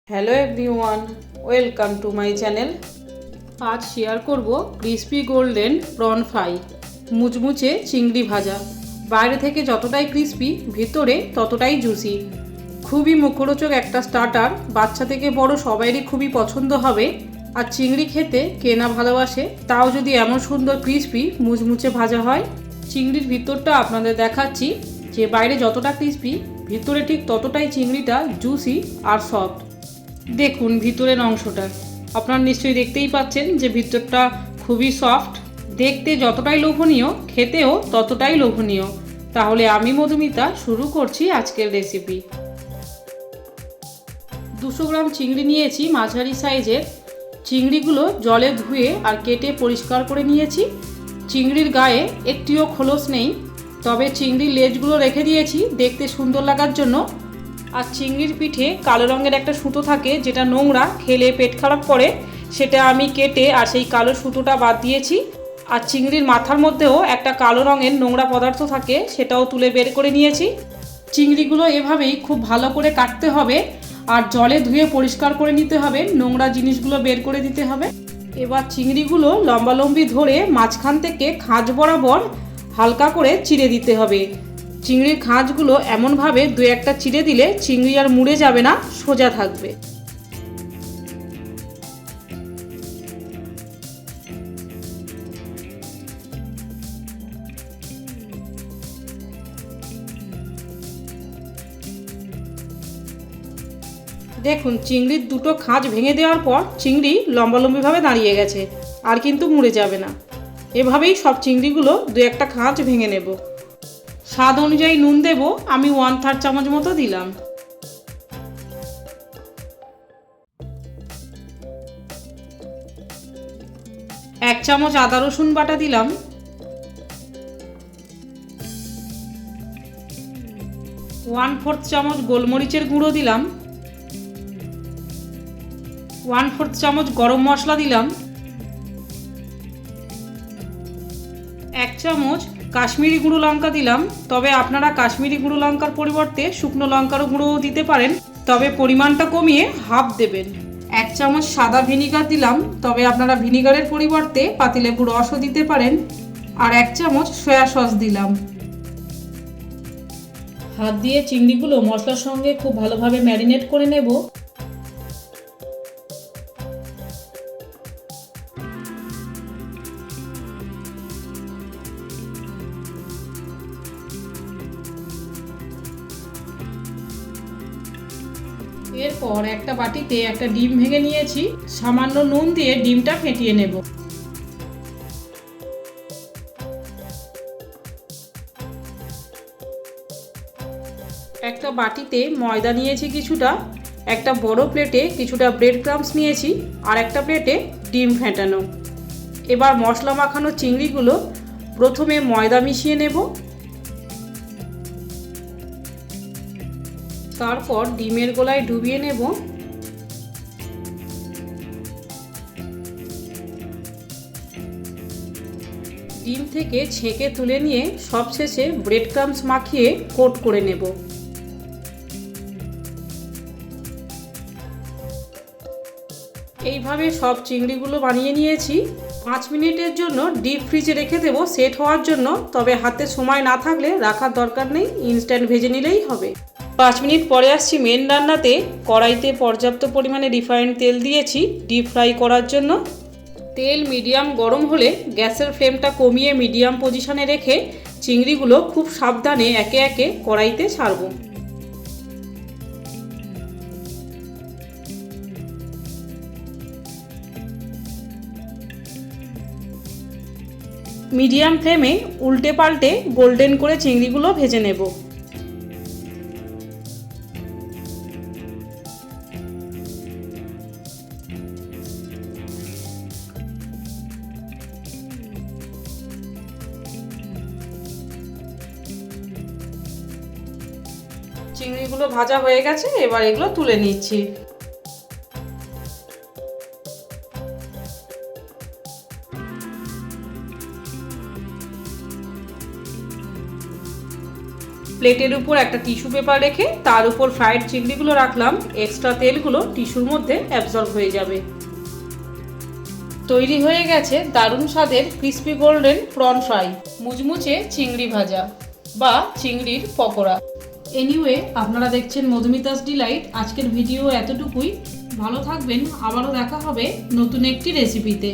Hello everyone, welcome to my channel. আজ share করব crispy golden prawn fry, মুচমুচে চিংড়ি ভাজা। বাইরে থেকে যতটাই ক্রিসপি, ভিতরে ততটাই জুসি। খুবই মুখরোচক একটা স্টার্টার, বাচ্চা থেকে বড় সবাইরই খুবই পছন্দ হবে। আর চিংড়ি খেতে কে না ভালোবাসে, তাও যদি এমন সুন্দর ক্রিসপি মুচমুচে ভাজা হয়। চিংড়ির ভিতরটা আপনাদের দেখাচ্ছি, যে বাইরে যতটা ক্রিসপি, ভিতরে ঠিক ততটাই চিংড়িটা জুসি আর সফট। দেখুন ভিতরের অংশটা, আপনারা নিশ্চয়ই দেখতেই পাচ্ছেন যে ভিতরটা খুবই সফট। দেখতে যতটাই লোভনীয়, খেতেও ততটাই লোভনীয়। তাহলে আমি মধুমিতা শুরু করছি আজকের রেসিপি। 200 গ্রাম চিংড়ি নিয়েছি মাঝারি সাইজের। চিংড়িগুলো জলে ধুয়ে আর কেটে পরিষ্কার করে নিয়েছি। চিংড়ির গায়ে একটিও খোলস নেই, তবে চিংড়ির লেজগুলো রেখে দিয়েছি দেখতে সুন্দর লাগার জন্য। আর চিংড়ির পিঠে কালো রঙের একটা সুতো থাকে, যেটা নোংরা, খেলে পেট খারাপ করে। সেটা আমি কেটে আর সেই কালো সুতোটা বাদ দিয়েছি। আর চিংড়ির মাথার মধ্যেও একটা কালো রঙের নোংরা পদার্থ থাকে, সেটাও তুলে বের করে নিয়েছি। চিংড়িগুলো এভাবেই খুব ভালো করে কাটতে হবে আর জলে ধুয়ে পরিষ্কার করে নিতে হবে, নোংরা জিনিসগুলো বের করে দিতে হবে। এবার চিংড়িগুলো লম্বালম্বি ধরে মাঝখান থেকে খাঁজ বরাবর হালকা করে চিড়ে দিতে হবে। চিংড়ির খাঁজগুলো এমনভাবে দু একটা চিড়ে দিলে চিংড়ি আর মুড়ে যাবে না, সোজা থাকবে। দেখুন চিংড়ির দুটো খাঁজ ভেঙে দেওয়ার পর চিংড়ি লম্বালম্বিভাবে দাঁড়িয়ে গেছে, আর কিন্তু মুড়ে যাবে না। এভাবেই সব চিংড়িগুলো দু একটা খাঁজ ভেঙে নেব। স্বাদ অনুযায়ী নুন দেব, আমি 1/3 চামচ মতো দিলাম। এক চামচ আদা রসুন বাটা দিলাম। 1/4 চামচ গোলমরিচের গুঁড়ো দিলাম। 1/4 চামচ গরম মশলা দিলাম। 1 চামচ কাশ্মীরি গুঁড়ো লঙ্কা দিলাম, তবে আপনারা কাশ্মীরি গুঁড়ো লঙ্কার পরিবর্তে শুকনো লঙ্কার গুঁড়োও দিতে পারেন, তবে পরিমাণটা কমিয়ে হাফ দেবেন। 1 চামচ সাদা ভিনিগার দিলাম, তবে আপনারা ভিনিগারের পরিবর্তে পাতিলেবুর রসও দিতে পারেন। আর 1 চামচ সয়া সস দিলাম। হাত দিয়ে চিংড়িগুলো মশলার সঙ্গে খুব ভালোভাবে ম্যারিনেট করে নেব। এরপর একটা বাটিতে একটা ডিম ভেঙে নিয়েছি, সামান্য নুন দিয়ে ডিমটা ফেটিয়ে নেব। একটা বাটিতে ময়দা নিয়েছি কিছুটা, একটা বড় প্লেটে কিছুটা ব্রেড ক্রাম্বস নিয়েছি, আর একটা প্লেটে ডিম ফেটানো। এবার মশলা মাখানো চিংড়িগুলো প্রথমে ময়দা মিশিয়ে নেব, তারপর ডিমের গোলায় ডুবিয়ে নেব। ডিম থেকে ছেঁকে তুলে নিয়ে সবশেষে ব্রেড ক্রাম্বস মাখিয়ে কোট করে নেব। এইভাবে সব চিংড়িগুলো বানিয়ে নিয়েছি। 5 মিনিটের জন্য ডিপ ফ্রিজে রেখে দেবো সেট হওয়ার জন্য, তবে হাতে সময় না থাকলে রাখার দরকার নেই, ইনস্ট্যান্ট ভেজে নিলেই হবে। 5 মিনিট পরে আসছি মেন রান্নাতে। কড়াইতে পর্যাপ্ত পরিমাণে রিফাইন্ড তেল দিয়েছি ডিপ ফ্রাই করার জন্য। তেল মিডিয়াম গরম হলে গ্যাসের ফ্লেমটা কমিয়ে মিডিয়াম পজিশনে রেখে চিংড়িগুলো খুব সাবধানে একে একে কড়াইতে ছাড়ব। মিডিয়াম ফ্লেমে উল্টে পাল্টে গোল্ডেন করে চিংড়িগুলো ভেজে নেব। চিংড়িগুলো ভাজা হয়ে গেছে, এবার এগুলো তুলে নিচ্ছি। প্লেটের উপর একটা টিস্যু পেপার রেখে তার উপর ফ্রাইড চিংড়িগুলো রাখলাম। এক্সট্রা তেলগুলো টিস্যুর মধ্যে অ্যাবজর্ব হয়ে যাবে। তৈরি হয়ে গেছে দারুণ স্বাদের ক্রিস্পি গোল্ডেন প্রন ফ্রাই, মুচমুচে চিংড়ি ভাজা বা চিংড়ির পকোড়া। এনিওয়ে, আপনারা দেখছেন মধুমিতাস ডিলাইট। আজকের ভিডিও এতটুকুই। ভালো থাকবেন, আবারও দেখা হবে নতুন একটি রেসিপিতে।